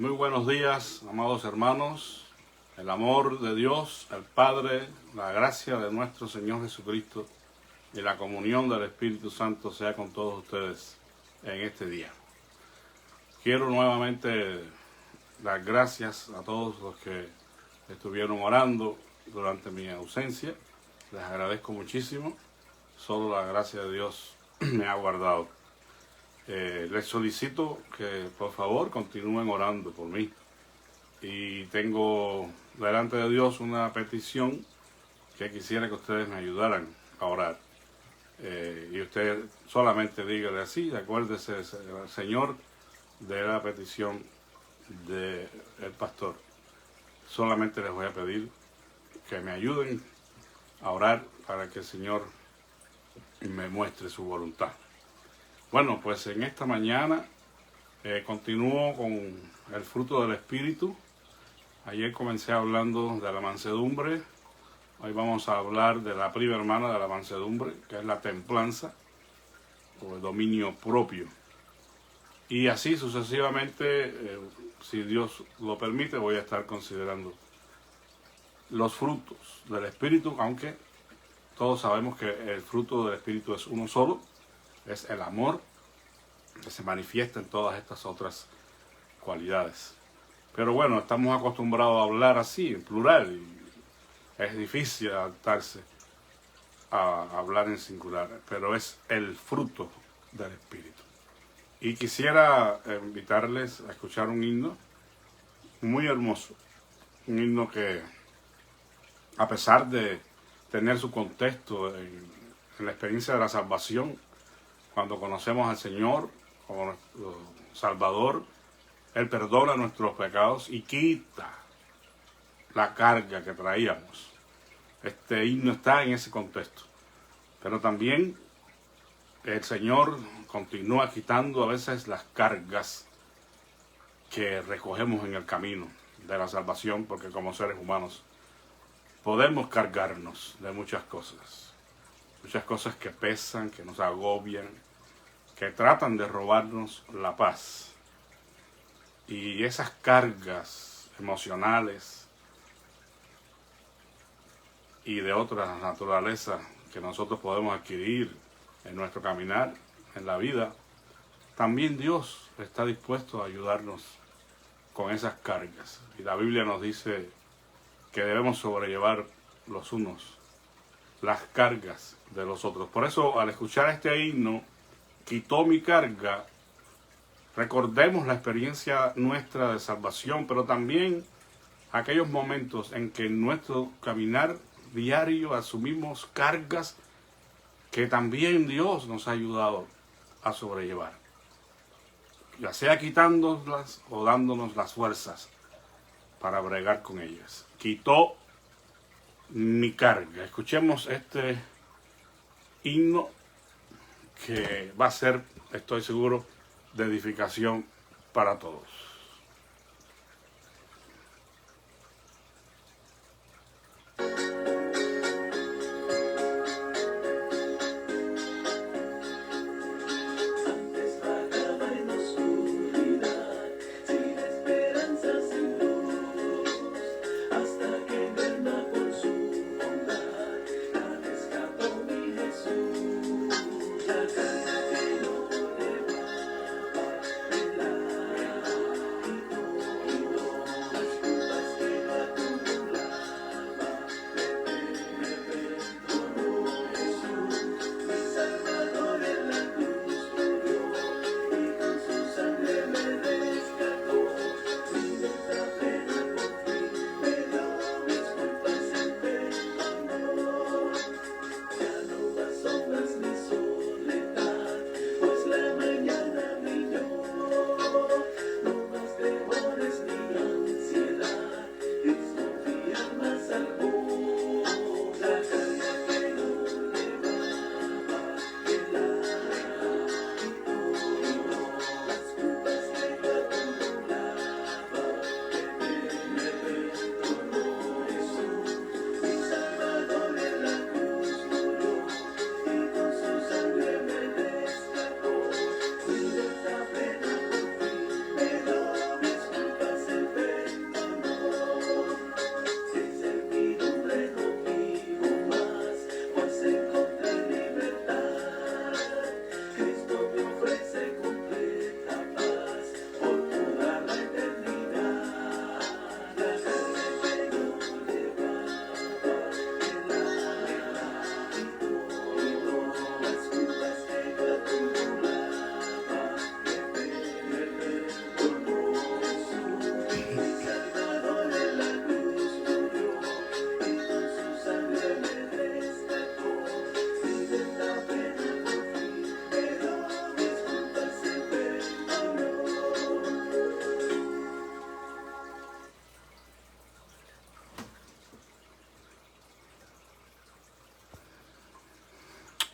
Muy buenos días, amados hermanos. El amor de Dios, el Padre, la gracia de nuestro Señor Jesucristo y la comunión del Espíritu Santo sea con todos ustedes en este día. Quiero nuevamente dar gracias a todos los que estuvieron orando durante mi ausencia. Les agradezco muchísimo. Solo la gracia de Dios me ha guardado. Les solicito que por favor continúen orando por mí. Y tengo delante de Dios una petición que quisiera que ustedes me ayudaran a orar. Y usted solamente dígale así, acuérdese, Señor, de la petición del pastor. Solamente les voy a pedir que me ayuden a orar para que el Señor me muestre su voluntad. Bueno, pues en esta mañana continúo con el fruto del Espíritu. Ayer comencé hablando de la mansedumbre. Hoy vamos a hablar de la prima hermana de la mansedumbre, que es la templanza o el dominio propio. Y así sucesivamente, si Dios lo permite, voy a estar considerando los frutos del Espíritu, aunque todos sabemos que el fruto del Espíritu es uno solo, es el amor, que se manifiesta en todas estas otras cualidades. Pero bueno, estamos acostumbrados a hablar así, en plural, y es difícil adaptarse a hablar en singular, pero es el fruto del Espíritu. Y quisiera invitarles a escuchar un himno muy hermoso, un himno que, a pesar de tener su contexto en la experiencia de la salvación, cuando conocemos al Señor como nuestro Salvador, Él perdona nuestros pecados y quita la carga que traíamos. Este himno está en ese contexto. Pero también el Señor continúa quitando a veces las cargas que recogemos en el camino de la salvación, porque como seres humanos podemos cargarnos de muchas cosas que pesan, que nos agobian, que tratan de robarnos la paz. Y esas cargas emocionales y de otra naturaleza que nosotros podemos adquirir en nuestro caminar, en la vida, también Dios está dispuesto a ayudarnos con esas cargas. Y la Biblia nos dice que debemos sobrellevar los unos las cargas de los otros. Por eso, al escuchar este himno, quitó mi carga, recordemos la experiencia nuestra de salvación, pero también aquellos momentos en que en nuestro caminar diario asumimos cargas que también Dios nos ha ayudado a sobrellevar, ya sea quitándolas o dándonos las fuerzas para bregar con ellas. Quitó mi carga. Escuchemos este himno que va a ser, estoy seguro, de edificación para todos.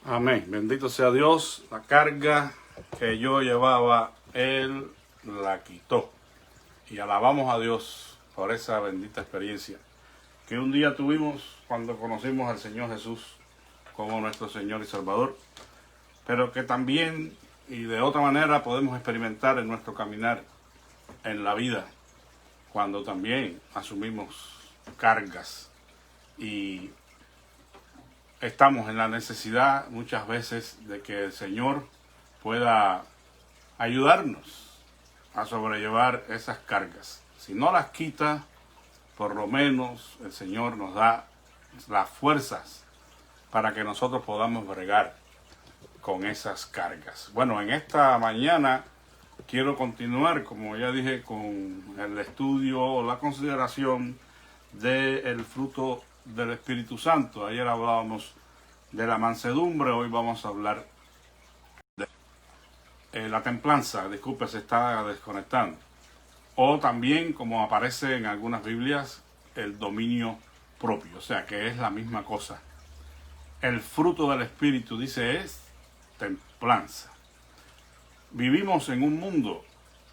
Amén. Bendito sea Dios. La carga que yo llevaba, Él la quitó. Y alabamos a Dios por esa bendita experiencia que un día tuvimos cuando conocimos al Señor Jesús como nuestro Señor y Salvador, pero que también y de otra manera podemos experimentar en nuestro caminar en la vida, cuando también asumimos cargas y estamos en la necesidad muchas veces de que el Señor pueda ayudarnos a sobrellevar esas cargas. Si no las quita, por lo menos el Señor nos da las fuerzas para que nosotros podamos bregar con esas cargas. Bueno, en esta mañana quiero continuar, como ya dije, con el estudio o la consideración del fruto del Espíritu Santo. Ayer hablábamos de la mansedumbre, hoy vamos a hablar de la templanza. Disculpe, se está desconectando. O también, como aparece en algunas Biblias, el dominio propio, o sea que es la misma cosa. El fruto del Espíritu, dice, es templanza. Vivimos en un mundo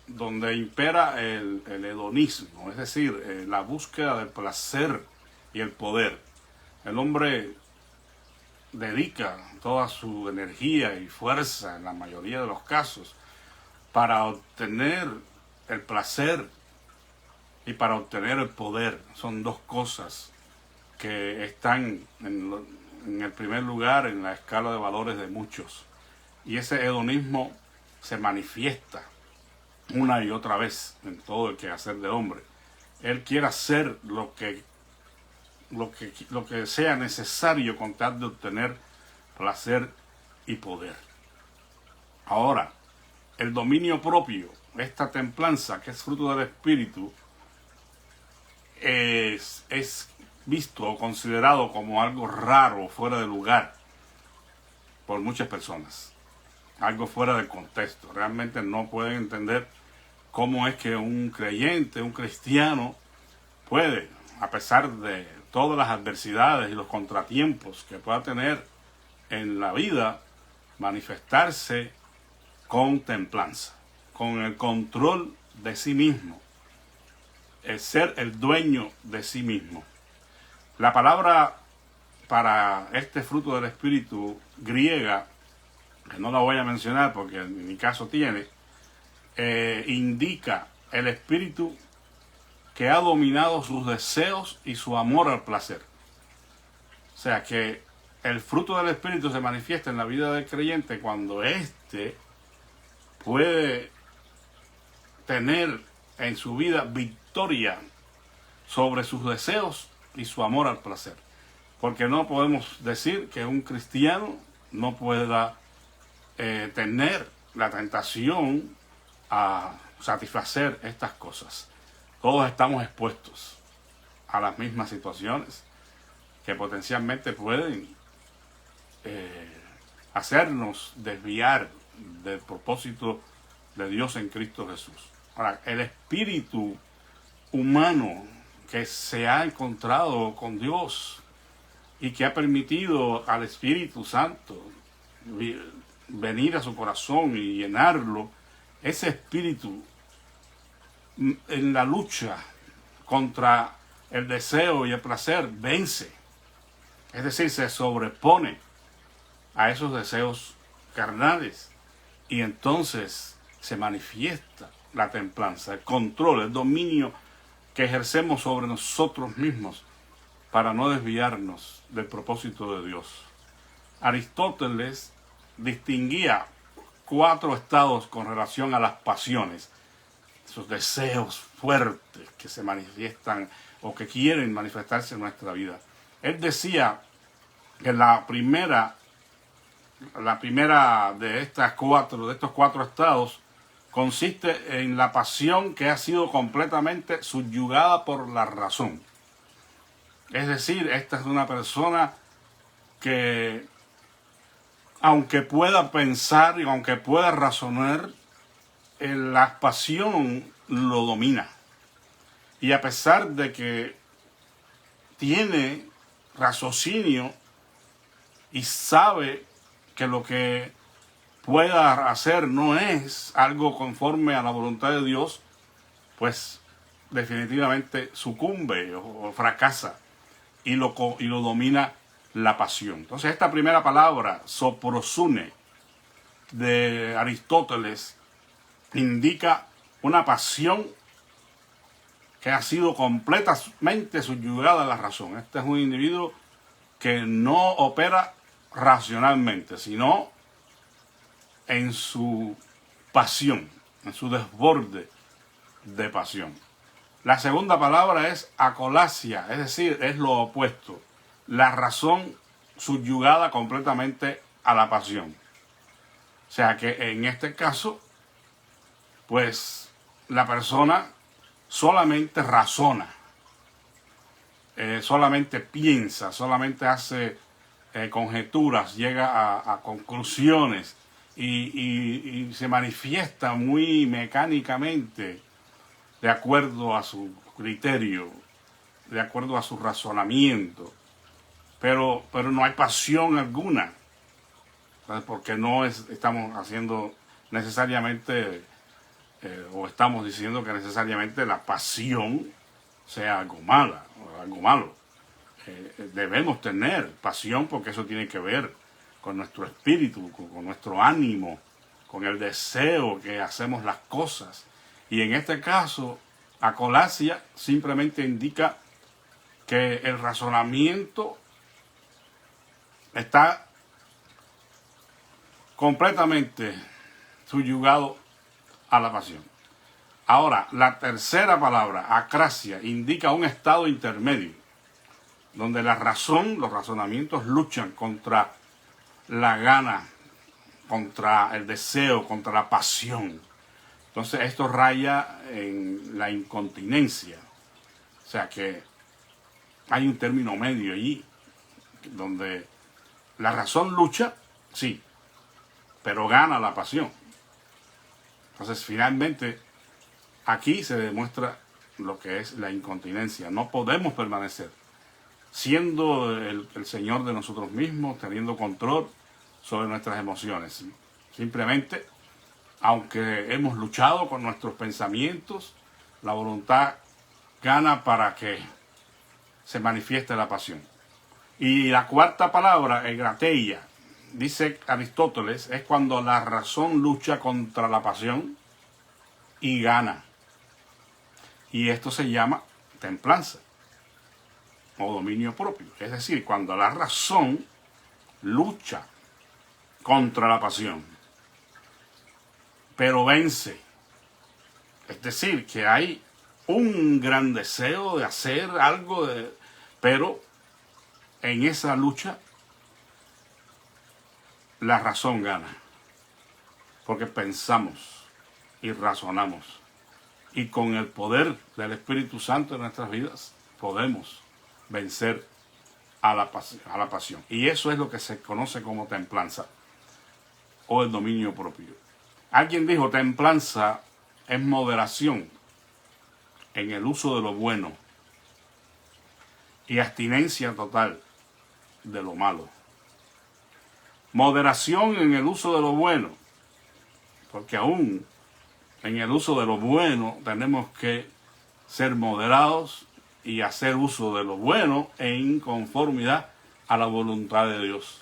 donde impera el hedonismo, es decir, la búsqueda del placer y el poder. El hombre dedica toda su energía y fuerza, en la mayoría de los casos, para obtener el placer y para obtener el poder. Son dos cosas que están en el primer lugar en la escala de valores de muchos. Y ese hedonismo se manifiesta una y otra vez en todo el quehacer del hombre. Él quiere hacer lo que sea necesario con tal de obtener placer y poder. Ahora, el dominio propio, esta templanza que es fruto del Espíritu, es visto o considerado como algo raro, fuera de lugar, por muchas personas. Algo fuera del contexto. Realmente no pueden entender cómo es que un creyente, un cristiano, puede, a pesar de todas las adversidades y los contratiempos que pueda tener en la vida, manifestarse con templanza, con el control de sí mismo, el ser el dueño de sí mismo. La palabra para este fruto del Espíritu griega, que no la voy a mencionar porque en mi caso tiene, indica el espíritu que ha dominado sus deseos y su amor al placer. O sea que el fruto del Espíritu se manifiesta en la vida del creyente cuando éste puede tener en su vida victoria sobre sus deseos y su amor al placer. Porque no podemos decir que un cristiano no pueda tener la tentación a satisfacer estas cosas. Todos estamos expuestos a las mismas situaciones que potencialmente pueden hacernos desviar del propósito de Dios en Cristo Jesús. Ahora, el espíritu humano que se ha encontrado con Dios y que ha permitido al Espíritu Santo venir a su corazón y llenarlo, ese espíritu en la lucha contra el deseo y el placer vence. Es decir, se sobrepone a esos deseos carnales y entonces se manifiesta la templanza, el control, el dominio que ejercemos sobre nosotros mismos para no desviarnos del propósito de Dios. Aristóteles distinguía 4 estados con relación a las pasiones, esos deseos fuertes que se manifiestan o que quieren manifestarse en nuestra vida. Él decía que la primera de estos 4 estados consiste en la pasión que ha sido completamente subyugada por la razón. Es decir, esta es una persona que, aunque pueda pensar y aunque pueda razonar, la pasión lo domina. Y a pesar de que tiene raciocinio y sabe que lo que pueda hacer no es algo conforme a la voluntad de Dios, pues definitivamente sucumbe o fracasa y lo domina la pasión. Entonces esta primera palabra, soprosune, de Aristóteles, indica una pasión que ha sido completamente subyugada a la razón. Este es un individuo que no opera racionalmente, sino en su pasión, en su desborde de pasión. La segunda palabra es acolasia, es decir, es lo opuesto. La razón subyugada completamente a la pasión. O sea que en este caso, pues la persona solamente razona, solamente piensa, solamente hace conjeturas, llega a conclusiones y se manifiesta muy mecánicamente de acuerdo a su criterio, de acuerdo a su razonamiento, pero no hay pasión alguna, porque no estamos haciendo necesariamente o estamos diciendo que necesariamente la pasión sea algo mala o algo malo. Debemos tener pasión porque eso tiene que ver con nuestro espíritu, con nuestro ánimo, con el deseo que hacemos las cosas. Y en este caso, acolasia simplemente indica que el razonamiento está completamente subyugado a la pasión. Ahora, la tercera palabra, acrasia, indica un estado intermedio, donde la razón, los razonamientos luchan contra la gana, contra el deseo, contra la pasión. Entonces esto raya en la incontinencia. O sea que hay un término medio allí, donde la razón lucha, sí, pero gana la pasión. Entonces finalmente aquí se demuestra lo que es la incontinencia. No podemos permanecer siendo el Señor de nosotros mismos, teniendo control sobre nuestras emociones. Simplemente, aunque hemos luchado con nuestros pensamientos, la voluntad gana para que se manifieste la pasión. Y la cuarta palabra, egrateia, dice Aristóteles, es cuando la razón lucha contra la pasión y gana. Y esto se llama templanza o dominio propio. Es decir, cuando la razón lucha contra la pasión, pero vence. Es decir, que hay un gran deseo de hacer algo, pero en esa lucha la razón gana. Porque pensamos y razonamos. Y con el poder del Espíritu Santo en nuestras vidas podemos vencer a la pasión. Y eso es lo que se conoce como templanza o el dominio propio. Alguien dijo, templanza es moderación en el uso de lo bueno y abstinencia total de lo malo. Moderación en el uso de lo bueno, porque aún en el uso de lo bueno tenemos que ser moderados y hacer uso de lo bueno en conformidad a la voluntad de Dios.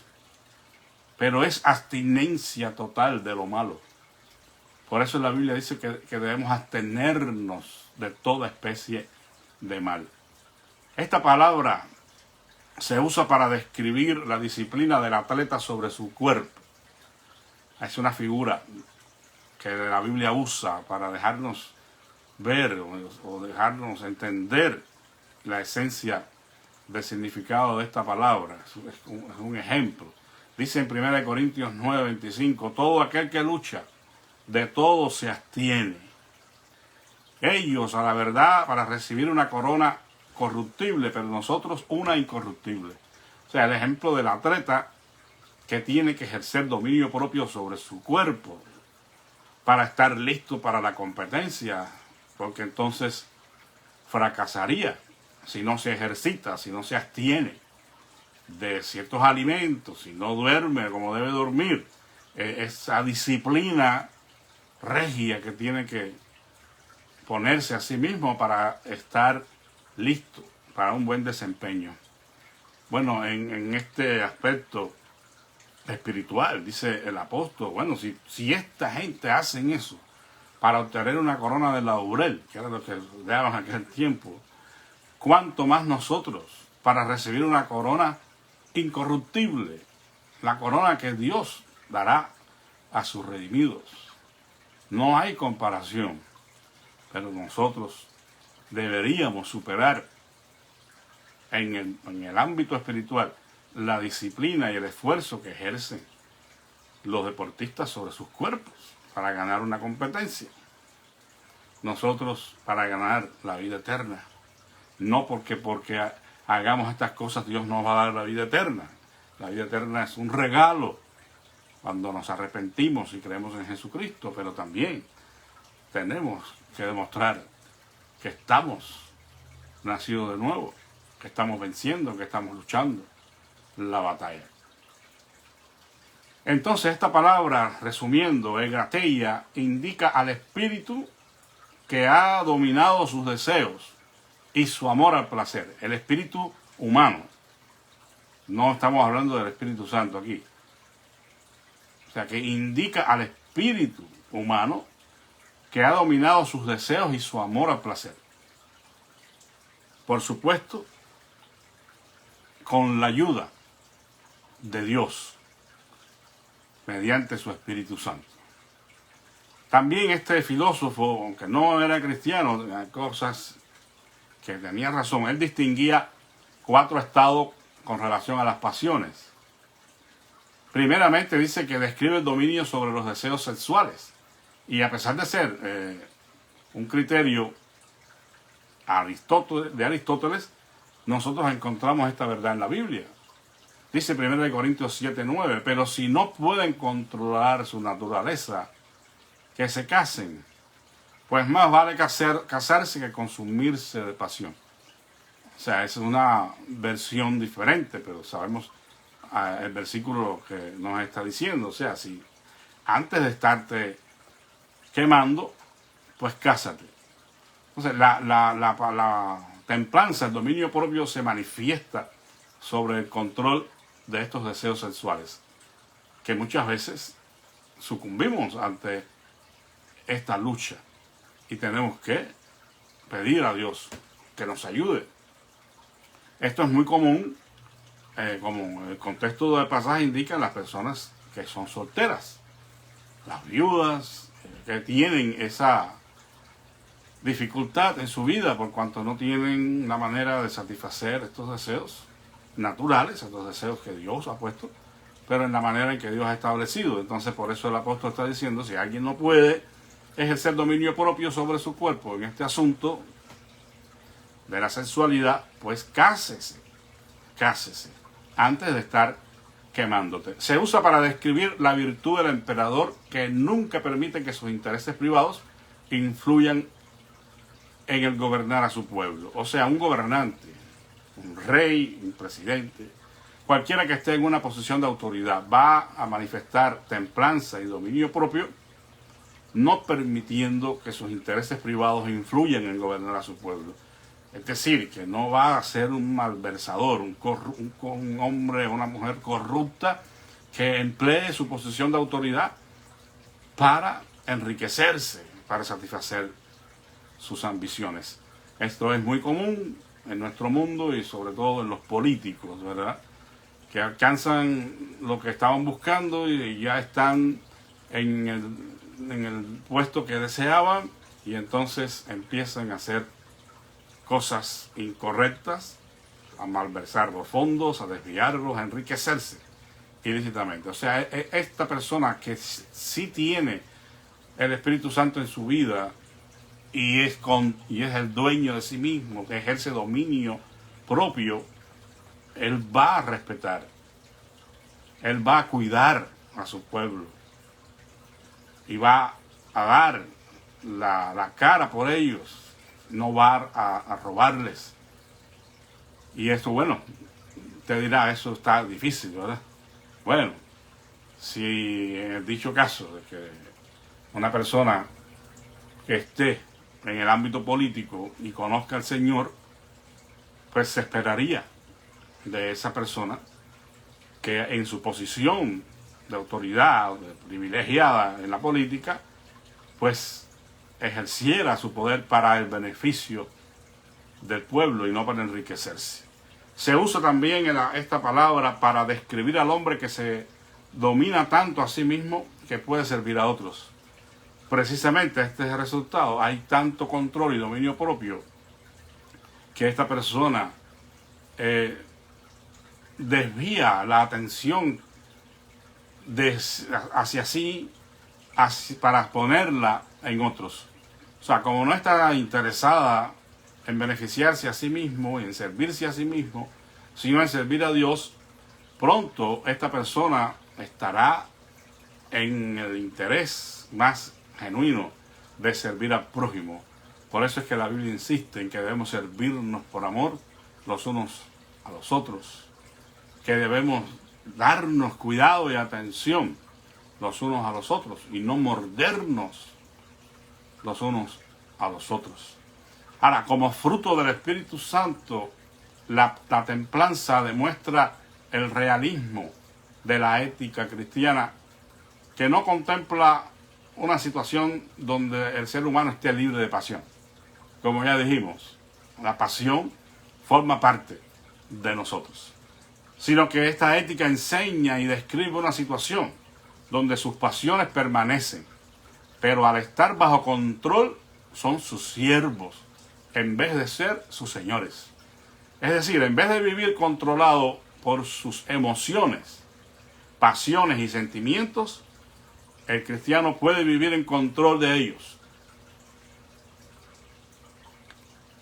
Pero es abstinencia total de lo malo. Por eso la Biblia dice que debemos abstenernos de toda especie de mal. Esta palabra se usa para describir la disciplina del atleta sobre su cuerpo. Es una figura que la Biblia usa para dejarnos ver o dejarnos entender la esencia del significado de esta palabra. Es un ejemplo. Dice en 1 Corintios 9:25, todo aquel que lucha, de todo se abstiene. Ellos, a la verdad, para recibir una corona corruptible, pero nosotros una incorruptible. O sea, el ejemplo del atleta que tiene que ejercer dominio propio sobre su cuerpo para estar listo para la competencia, porque entonces fracasaría si no se ejercita, si no se abstiene de ciertos alimentos, si no duerme como debe dormir, esa disciplina regia que tiene que ponerse a sí mismo para estar listo para un buen desempeño. Bueno, en este aspecto espiritual, dice el apóstol, bueno, si esta gente hacen eso para obtener una corona de laurel, que era lo que daban en aquel tiempo, ¿cuánto más nosotros para recibir una corona incorruptible, la corona que Dios dará a sus redimidos? No hay comparación, pero nosotros deberíamos superar en el ámbito espiritual la disciplina y el esfuerzo que ejercen los deportistas sobre sus cuerpos para ganar una competencia. Nosotros para ganar la vida eterna. No porque hagamos estas cosas Dios nos va a dar la vida eterna. La vida eterna es un regalo cuando nos arrepentimos y creemos en Jesucristo, pero también tenemos que demostrar que estamos nacidos de nuevo, que estamos venciendo, que estamos luchando la batalla. Entonces esta palabra, resumiendo, egrateia, indica al espíritu que ha dominado sus deseos y su amor al placer. El espíritu humano. No estamos hablando del Espíritu Santo aquí. O sea, que indica al espíritu humano que ha dominado sus deseos y su amor al placer. Por supuesto, con la ayuda de Dios, mediante su Espíritu Santo. También este filósofo, aunque no era cristiano, cosas que tenía razón, él distinguía 4 estados con relación a las pasiones. Primeramente dice que describe el dominio sobre los deseos sexuales. Y a pesar de ser un criterio de Aristóteles, nosotros encontramos esta verdad en la Biblia. Dice 1 Corintios 7:9, pero si no pueden controlar su naturaleza, que se casen, pues más vale casarse que consumirse de pasión. O sea, es una versión diferente, pero sabemos el versículo que nos está diciendo. O sea, si antes de estarte quemando, pues cásate. Entonces, la templanza, el dominio propio se manifiesta sobre el control de estos deseos sexuales, que muchas veces sucumbimos ante esta lucha y tenemos que pedir a Dios que nos ayude. Esto es muy común, como el contexto del pasaje indica, las personas que son solteras, las viudas, que tienen esa dificultad en su vida por cuanto no tienen una manera de satisfacer estos deseos naturales, estos deseos que Dios ha puesto, pero en la manera en que Dios ha establecido. Entonces, por eso el apóstol está diciendo, si alguien no puede ejercer dominio propio sobre su cuerpo en este asunto de la sexualidad, pues cásese antes de estar quemándote. Se usa para describir la virtud del emperador que nunca permite que sus intereses privados influyan en el gobernar a su pueblo. O sea, un gobernante, un rey, un presidente, cualquiera que esté en una posición de autoridad va a manifestar templanza y dominio propio, no permitiendo que sus intereses privados influyan en gobernar a su pueblo. Es decir, que no va a ser un malversador, un hombre o una mujer corrupta que emplee su posición de autoridad para enriquecerse, para satisfacer sus ambiciones. Esto es muy común en nuestro mundo y sobre todo en los políticos, ¿verdad? Que alcanzan lo que estaban buscando y ya están en el puesto que deseaban y entonces empiezan a hacer cosas incorrectas, a malversar los fondos, a desviarlos, a enriquecerse ilícitamente. O sea, esta persona que sí tiene el Espíritu Santo en su vida y es el dueño de sí mismo, que ejerce dominio propio, él va a respetar, él va a cuidar a su pueblo y va a dar la cara por ellos, no va a robarles. Y esto, bueno, Usted dirá, eso está difícil, ¿verdad? Bueno, si en el dicho caso de que una persona que esté en el ámbito político y conozca al Señor, pues se esperaría de esa persona que en su posición de autoridad, de privilegiada en la política, pues ejerciera su poder para el beneficio del pueblo y no para enriquecerse. Se usa también esta palabra para describir al hombre que se domina tanto a sí mismo que puede servir a otros. Precisamente este es el resultado. Hay tanto control y dominio propio que esta persona desvía la atención hacia sí para ponerla en otros. O sea, como no está interesada en beneficiarse a sí mismo, en servirse a sí mismo, sino en servir a Dios, pronto esta persona estará en el interés más genuino de servir al prójimo. Por eso es que la Biblia insiste en que debemos servirnos por amor los unos a los otros, que debemos darnos cuidado y atención los unos a los otros y no mordernos los unos a los otros. Ahora, como fruto del Espíritu Santo, la templanza demuestra el realismo de la ética cristiana, que no contempla una situación donde el ser humano esté libre de pasión. Como ya dijimos, la pasión forma parte de nosotros, sino que esta ética enseña y describe una situación donde sus pasiones permanecen, pero al estar bajo control son sus siervos en vez de ser sus señores. Es decir, en vez de vivir controlado por sus emociones, pasiones y sentimientos, el cristiano puede vivir en control de ellos.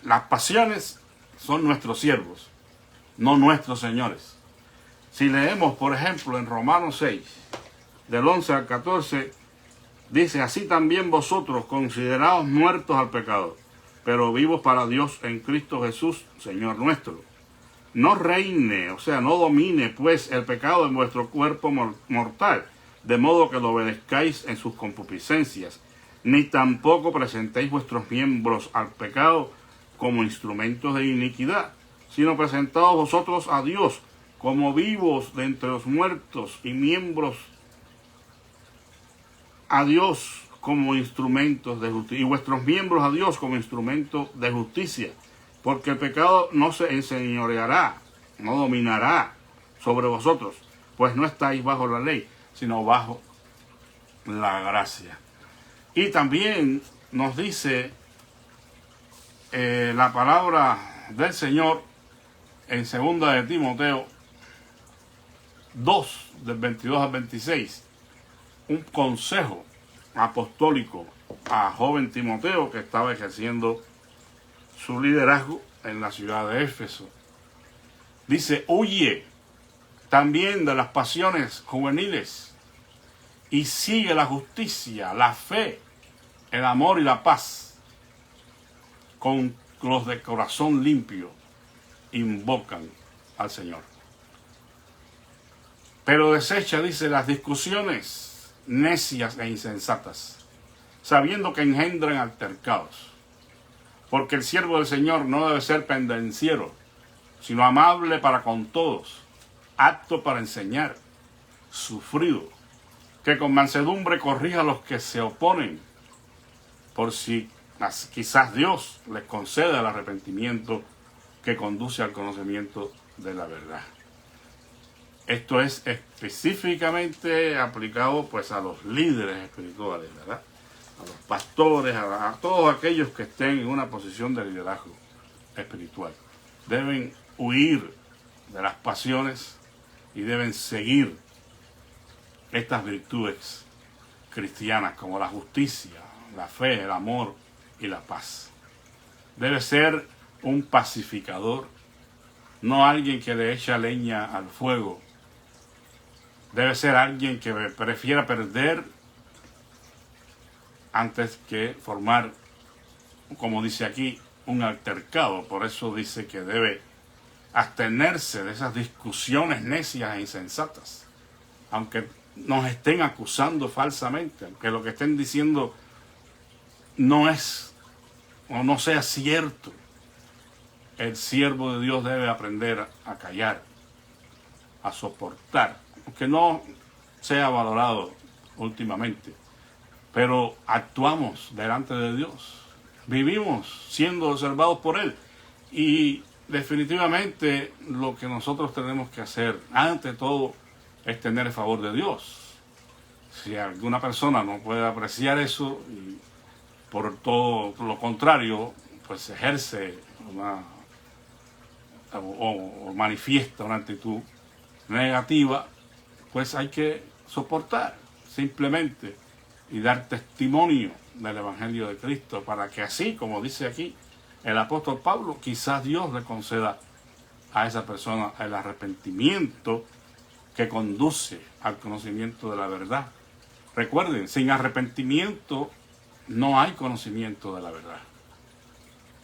Las pasiones son nuestros siervos, no nuestros señores. Si leemos, por ejemplo, en Romanos 6, del 11 al 14, dice: así también vosotros consideraos muertos al pecado, pero vivos para Dios en Cristo Jesús, Señor nuestro. No reine, o sea, no domine pues el pecado en vuestro cuerpo mortal, de modo que lo obedezcáis en sus concupiscencias, ni tampoco presentéis vuestros miembros al pecado como instrumentos de iniquidad, sino presentaos vosotros a Dios como vivos de entre los muertos y miembros a Dios como instrumentos de justicia, y vuestros miembros a Dios como instrumentos de justicia, porque el pecado no se enseñoreará, no dominará sobre vosotros, pues no estáis bajo la ley, sino bajo la gracia. Y también nos dice la palabra del Señor en 2 de Timoteo 2, del 22 al 26, un consejo apostólico a joven Timoteo que estaba ejerciendo su liderazgo en la ciudad de Éfeso. Dice: huye también de las pasiones juveniles y sigue la justicia, la fe, el amor y la paz con los de corazón limpio invocan al Señor. Pero desecha, dice, las discusiones necias e insensatas, sabiendo que engendran altercados. Porque el siervo del Señor no debe ser pendenciero, sino amable para con todos, apto para enseñar, sufrido, que con mansedumbre corrija a los que se oponen, por si quizás Dios les conceda el arrepentimiento que conduce al conocimiento de la verdad. Esto es específicamente aplicado pues a los líderes espirituales, ¿verdad? A los pastores, a todos aquellos que estén en una posición de liderazgo espiritual. Deben huir de las pasiones y deben seguir estas virtudes cristianas como la justicia, la fe, el amor y la paz. Debe ser un pacificador, no alguien que le echa leña al fuego. Debe ser alguien que prefiera perder antes que formar, como dice aquí, un altercado. Por eso dice que debe abstenerse de esas discusiones necias e insensatas, aunque nos estén acusando falsamente, aunque lo que estén diciendo no es o no sea cierto. El siervo de Dios debe aprender a callar, a soportar, aunque no sea valorado últimamente, pero actuamos delante de Dios, vivimos siendo observados por Él, y definitivamente lo que nosotros tenemos que hacer ante todo es tener el favor de Dios. Si alguna persona no puede apreciar eso y por todo lo contrario pues ejerce o manifiesta una actitud negativa, pues hay que soportar simplemente y dar testimonio del Evangelio de Cristo, para que así, como dice aquí el apóstol Pablo, quizás Dios le conceda a esa persona el arrepentimiento que conduce al conocimiento de la verdad. Recuerden, sin arrepentimiento no hay conocimiento de la verdad.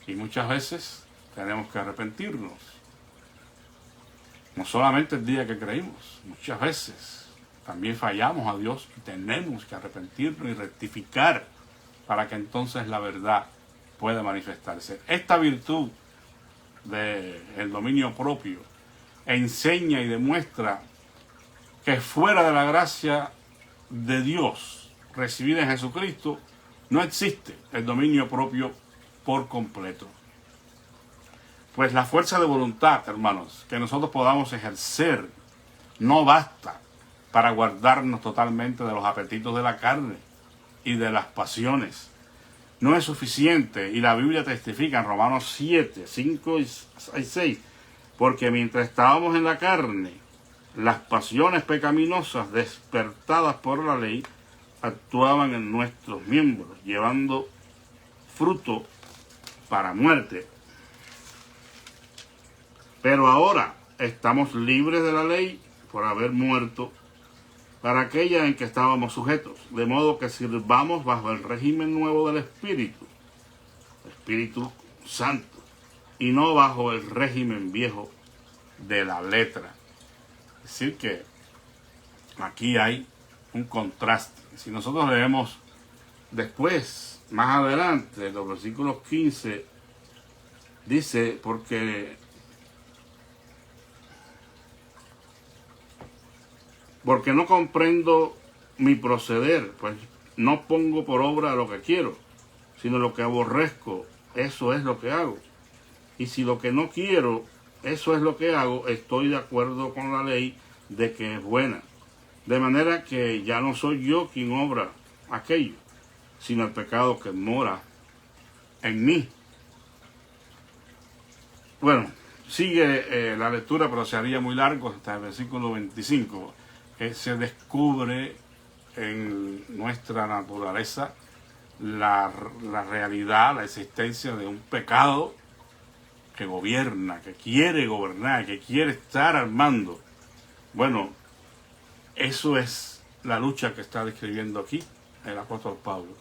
Y muchas veces tenemos que arrepentirnos. No solamente el día que creímos, muchas veces también fallamos a Dios y tenemos que arrepentirnos y rectificar para que entonces la verdad pueda manifestarse. Esta virtud del dominio propio enseña y demuestra que fuera de la gracia de Dios recibida en Jesucristo no existe el dominio propio por completo. Pues la fuerza de voluntad, hermanos, que nosotros podamos ejercer no basta para guardarnos totalmente de los apetitos de la carne y de las pasiones. No es suficiente, y la Biblia testifica en Romanos 7, 5 y 6, porque mientras estábamos en la carne, las pasiones pecaminosas despertadas por la ley actuaban en nuestros miembros, llevando fruto para muerte. Pero ahora estamos libres de la ley por haber muerto para aquella en que estábamos sujetos, de modo que sirvamos bajo el régimen nuevo del Espíritu Santo, y no bajo el régimen viejo de la letra. Es decir que aquí hay un contraste. Si nosotros leemos después, más adelante, los versículos 15, dice, porque no comprendo mi proceder, pues no pongo por obra lo que quiero, sino lo que aborrezco, eso es lo que hago. Y si lo que no quiero, eso es lo que hago, estoy de acuerdo con la ley de que es buena. De manera que ya no soy yo quien obra aquello, sino el pecado que mora en mí. Bueno, sigue la lectura, pero se haría muy largo hasta el versículo 25. Se descubre en nuestra naturaleza la realidad, la existencia de un pecado que gobierna, que quiere gobernar, que quiere estar al mando. Bueno, eso es la lucha que está describiendo aquí el apóstol Pablo.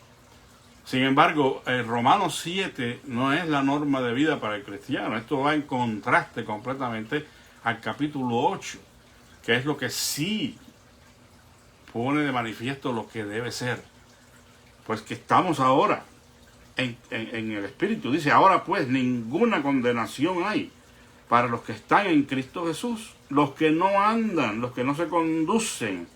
Sin embargo, el Romanos 7 no es la norma de vida para el cristiano. Esto va en contraste completamente al capítulo 8, que es lo que sí pone de manifiesto lo que debe ser. Pues que estamos ahora en el Espíritu. Dice, ahora pues ninguna condenación hay para los que están en Cristo Jesús, los que no andan, los que no se conducen,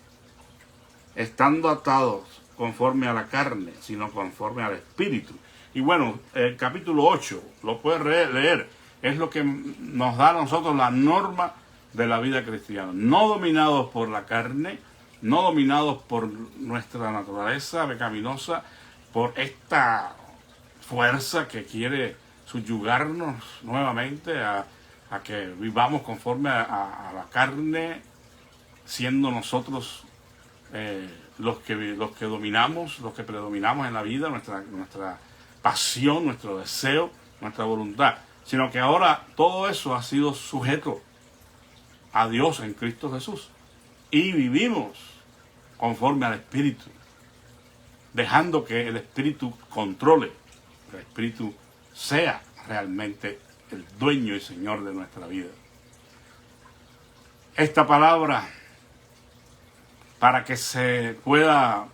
estando atados conforme a la carne, sino conforme al Espíritu. Y bueno, el capítulo 8, lo puedes leer, es lo que nos da a nosotros la norma de la vida cristiana. No dominados por la carne, no dominados por nuestra naturaleza pecaminosa, por esta fuerza que quiere subyugarnos nuevamente a que vivamos conforme a la carne, siendo nosotros los que dominamos, los que predominamos en la vida, nuestra pasión, nuestro deseo, nuestra voluntad, sino que ahora todo eso ha sido sujeto a Dios en Cristo Jesús y vivimos conforme al Espíritu, dejando que el Espíritu controle, que el Espíritu sea realmente el dueño y Señor de nuestra vida. esta palabra para que se pueda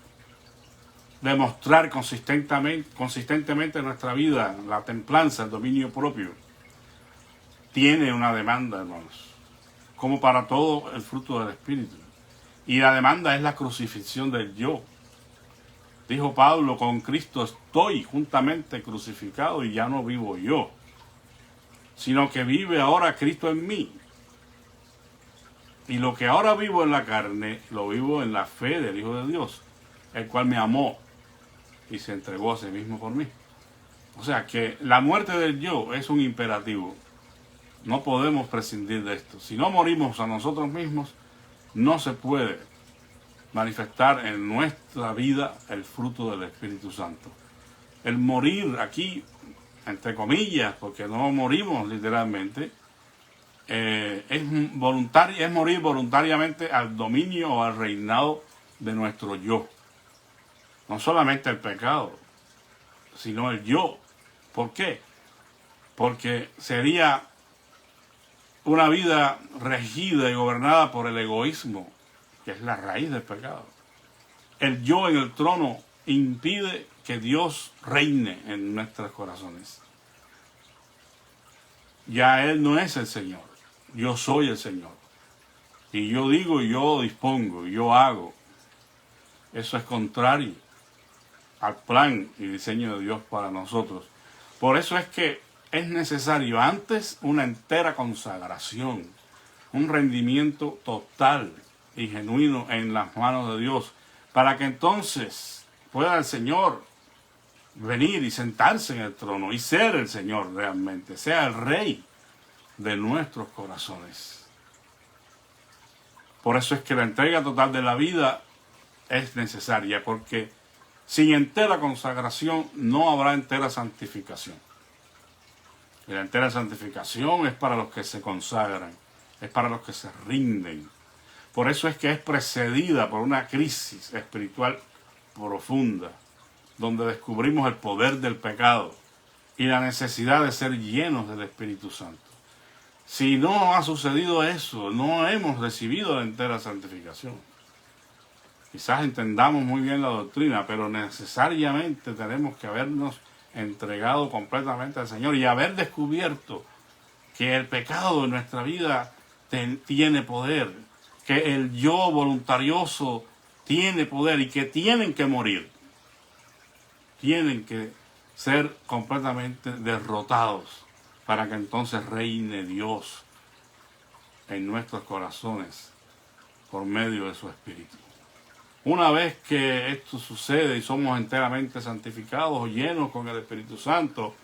demostrar consistentemente en nuestra vida la templanza, el dominio propio, tiene una demanda, hermanos, como para todo el fruto del Espíritu. Y la demanda es la crucifixión del yo. Dijo Pablo, con Cristo estoy juntamente crucificado y ya no vivo yo, sino que vive ahora Cristo en mí. Y lo que ahora vivo en la carne, lo vivo en la fe del Hijo de Dios, el cual me amó y se entregó a sí mismo por mí. O sea que la muerte del yo es un imperativo. No podemos prescindir de esto. Si no morimos a nosotros mismos, no se puede manifestar en nuestra vida el fruto del Espíritu Santo. El morir aquí, entre comillas, porque no morimos literalmente, es morir voluntariamente al dominio o al reinado de nuestro yo. No solamente el pecado, sino el yo. ¿Por qué? Porque sería una vida regida y gobernada por el egoísmo, que es la raíz del pecado. El yo en el trono impide que Dios reine en nuestros corazones. Ya Él no es el Señor, yo soy el Señor. Y yo digo, yo dispongo, yo hago. Eso es contrario al plan y diseño de Dios para nosotros. Por eso es que es necesario antes una entera consagración, un rendimiento total y genuino en las manos de Dios, para que entonces pueda el Señor venir y sentarse en el trono y ser el Señor realmente, sea el Rey de nuestros corazones. Por eso es que la entrega total de la vida es necesaria, porque sin entera consagración no habrá entera santificación. Y la entera santificación es para los que se consagran, es para los que se rinden. Por eso es que es precedida por una crisis espiritual profunda, donde descubrimos el poder del pecado y la necesidad de ser llenos del Espíritu Santo. Si no ha sucedido eso, no hemos recibido la entera santificación. Quizás entendamos muy bien la doctrina, pero necesariamente tenemos que habernos entregado completamente al Señor y haber descubierto que el pecado de nuestra vida tiene poder, que el yo voluntarioso tiene poder y que tienen que morir. Tienen que ser completamente derrotados para que entonces reine Dios en nuestros corazones por medio de su Espíritu. Una vez que esto sucede y somos enteramente santificados o llenos con el Espíritu Santo,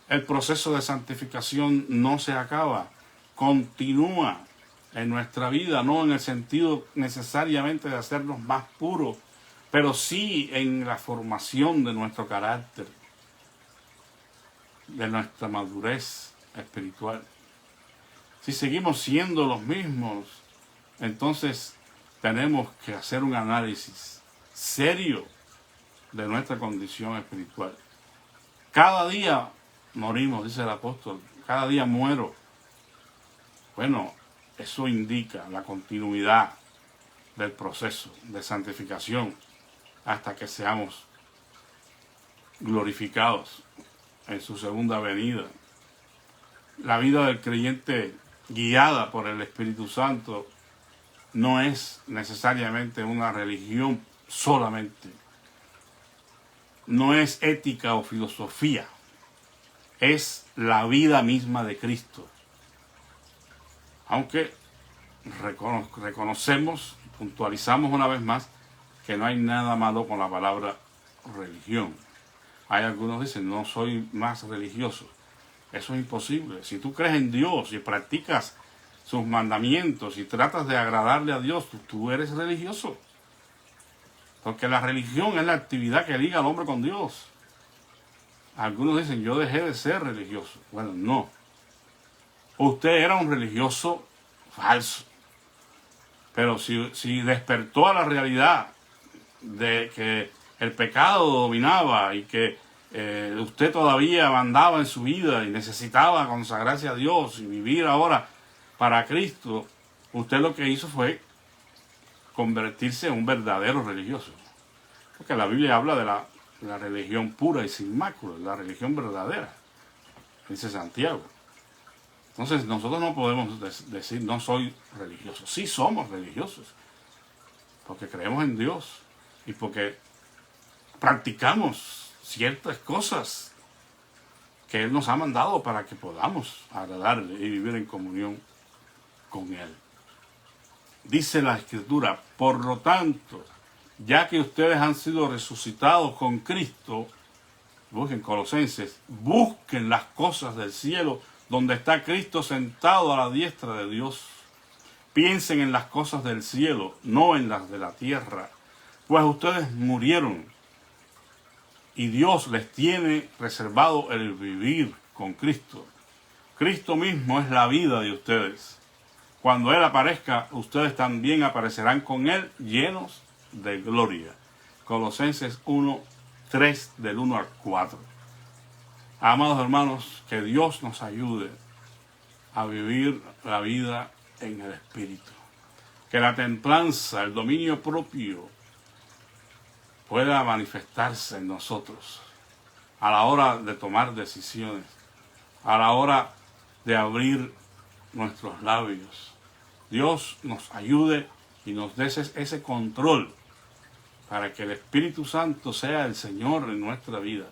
el proceso de santificación no se acaba, continúa en nuestra vida, no en el sentido necesariamente de hacernos más puros, pero sí en la formación de nuestro carácter, de nuestra madurez espiritual. Si seguimos siendo los mismos, entonces tenemos que hacer un análisis serio de nuestra condición espiritual. Cada día morimos, dice el apóstol, cada día muero. Bueno, eso indica la continuidad del proceso de santificación hasta que seamos glorificados en su segunda venida. La vida del creyente guiada por el Espíritu Santo no es necesariamente una religión solamente. No es ética o filosofía. Es la vida misma de Cristo. Aunque reconocemos, puntualizamos una vez más, que no hay nada malo con la palabra religión. Hay algunos que dicen, no soy más religioso. Eso es imposible. Si tú crees en Dios y practicas sus mandamientos y tratas de agradarle a Dios, tú eres religioso. Porque la religión es la actividad que liga al hombre con Dios. Algunos dicen, yo dejé de ser religioso. Bueno, no. Usted era un religioso falso. Pero si despertó a la realidad de que el pecado dominaba y que usted todavía mandaba en su vida y necesitaba consagrarse a Dios y vivir ahora para Cristo, usted lo que hizo fue convertirse en un verdadero religioso. Porque la Biblia habla de la religión pura y sin mácula, la religión verdadera, dice Santiago. Entonces nosotros no podemos decir no soy religioso. Sí somos religiosos, porque creemos en Dios y porque practicamos ciertas cosas que Él nos ha mandado para que podamos agradarle y vivir en comunión con Él. Dice la Escritura, por lo tanto, ya que ustedes han sido resucitados con Cristo, busquen Colosenses, busquen las cosas del cielo, donde está Cristo sentado a la diestra de Dios. Piensen en las cosas del cielo, no en las de la tierra, pues ustedes murieron y Dios les tiene reservado el vivir con Cristo. Cristo mismo es la vida de ustedes. Cuando Él aparezca, ustedes también aparecerán con Él llenos de gloria. Colosenses 1, 3 del 1 al 4. Amados hermanos, que Dios nos ayude a vivir la vida en el Espíritu. Que la templanza, el dominio propio, pueda manifestarse en nosotros a la hora de tomar decisiones, a la hora de abrir nuestros labios. Dios nos ayude y nos dé ese control para que el Espíritu Santo sea el Señor en nuestra vida,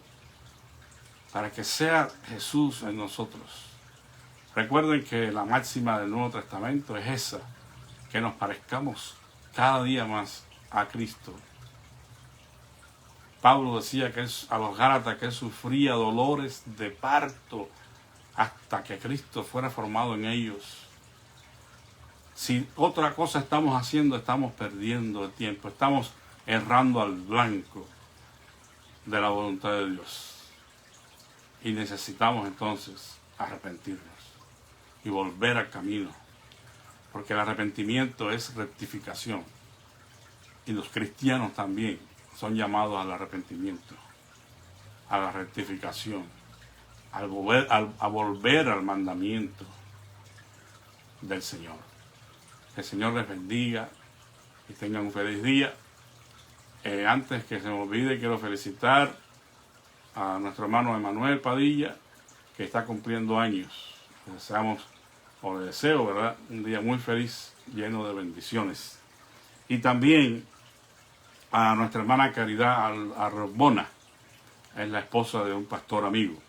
para que sea Jesús en nosotros. Recuerden que la máxima del Nuevo Testamento es esa, que nos parezcamos cada día más a Cristo. Pablo decía que a los Gálatas que él sufría dolores de parto hasta que Cristo fuera formado en ellos. Si otra cosa estamos haciendo, estamos perdiendo el tiempo, estamos errando al blanco de la voluntad de Dios. Y necesitamos entonces arrepentirnos y volver al camino, porque el arrepentimiento es rectificación. Y los cristianos también son llamados al arrepentimiento, a la rectificación, a volver al mandamiento del Señor. Que el Señor les bendiga y tengan un feliz día. Antes que se me olvide, quiero felicitar a nuestro hermano Emanuel Padilla, que está cumpliendo años. Le deseamos, o le deseo, ¿verdad?, un día muy feliz, lleno de bendiciones. Y también a nuestra hermana Caridad Arbona, es la esposa de un pastor amigo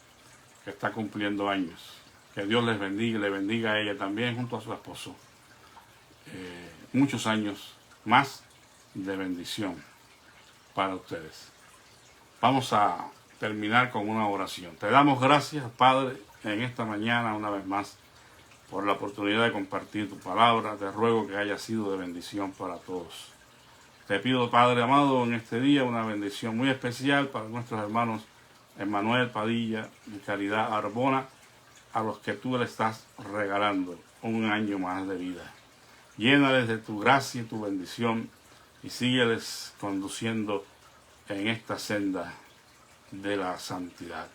que está cumpliendo años. Que Dios les bendiga y le bendiga a ella también junto a su esposo. Muchos años más de bendición para ustedes. Vamos a terminar con una oración. Te damos gracias, Padre, en esta mañana una vez más por la oportunidad de compartir tu palabra. Te ruego que haya sido de bendición para todos. Te pido, Padre amado, en este día una bendición muy especial para nuestros hermanos Emanuel Padilla y Caridad Arbona, a los que tú le estás regalando un año más de vida. Llénales de tu gracia y tu bendición y sígueles conduciendo en esta senda de la santidad,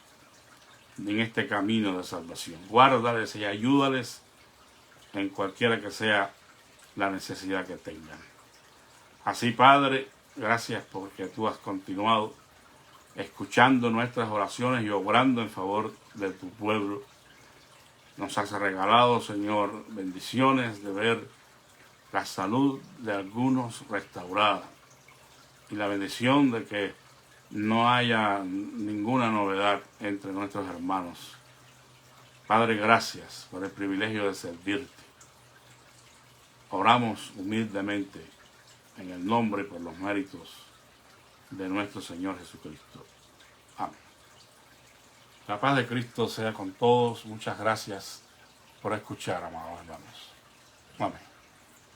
en este camino de salvación. Guárdales y ayúdales en cualquiera que sea la necesidad que tengan. Así, Padre, gracias porque tú has continuado escuchando nuestras oraciones y obrando en favor de tu pueblo. Nos has regalado, Señor, bendiciones de ver la salud de algunos restaurada y la bendición de que no haya ninguna novedad entre nuestros hermanos. Padre, gracias por el privilegio de servirte. Oramos humildemente en el nombre y por los méritos de nuestro Señor Jesucristo. Amén. La paz de Cristo sea con todos. Muchas gracias por escuchar, amados hermanos. Amén.